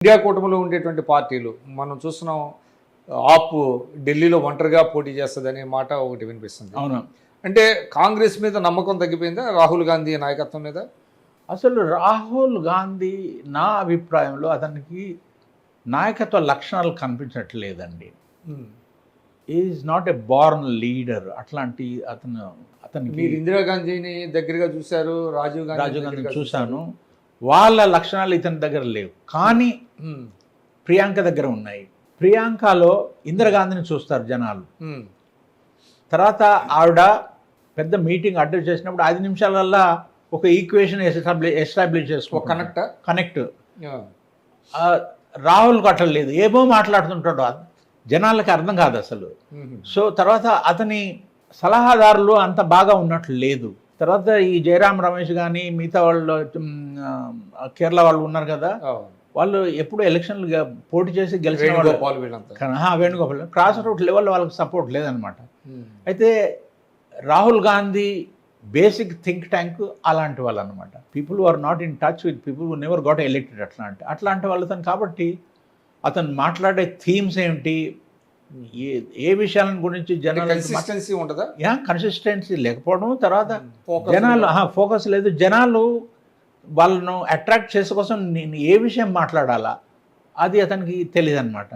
India కూటమిలో ఉండేటువంటి పార్టీలు మనం చూస్తున్నాం. ఆప్ ఢిల్లీలో ఒంటరిగా పోటీ చేస్తుందనే మాట ఒకటి వినిపిస్తుంది. అవును. అంటే కాంగ్రెస్ మీద నమ్మకం తగ్గిపోయిందా రాహుల్ గాంధీ నాయకత్వం మీద? అసలు రాహుల్ గాంధీ నా అభిప్రాయంలో అతనికి నాయకత్వ లక్షణాలు కనిపించట్లేదండి. Is not a born leader. అట్లాంటి అతనికి మీరు ఇందిరాగాంధీని దగ్గరగా చూశారు, రాజీవ్ రాజీవ్ గాంధీ గాంధీని చూశాను. వాళ్ళ లక్షణాలు ఇతని దగ్గర లేవు, కానీ ప్రియాంక దగ్గర ఉన్నాయి. ప్రియాంకలో ఇందిరాగాంధీని చూస్తారు జనాలు. తర్వాత ఆవిడ పెద్ద మీటింగ్ అటెండ్ చేసినప్పుడు 5 నిమిషాలల్లా ఒక ఈక్వేషన్ ఎస్టాబ్లిష్ చేసుకో కనెక్ట్. రాహుల్కి అట్లా లేదు, ఏమో మాట్లాడుతుంటాడు, జనాలకి అర్థం కాదు అసలు. సో తర్వాత అతని సలహాదారులు అంత బాగా ఉన్నట్లు లేదు. తర్వాత ఈ జయరాం రమేష్ కానీ మిగతా వాళ్ళు కేరళ వాళ్ళు ఉన్నారు కదా, వాళ్ళు ఎప్పుడు ఎలక్షన్లు పోటీ చేసి గెలిచిన వాళ్ళు, వేణుగోపాల్ క్రాస్ రూట్ లెవెల్లో వాళ్ళకి సపోర్ట్ లేదనమాట. అయితే Rahul Gandhi basic think tank అలాంటి వాళ్ళు అనమాట. People are not in touch with people who never got elected అట్లాంటి వాళ్ళతో. కాబట్టి అతను మాట్లాడే థీమ్స్ ఏమిటి, ఏ విషయాల గురించి కన్సిస్టెన్సీ ఉంటుందా? కన్సిస్టెన్సీ లేకపోవడం, తర్వాత జనాలు ఫోకస్ లేదు. జనాలు వాళ్ళను అట్రాక్ట్ చేసే కోసం నేను ఏ విషయం మాట్లాడాలా అది అతనికి తెలియదు అనమాట.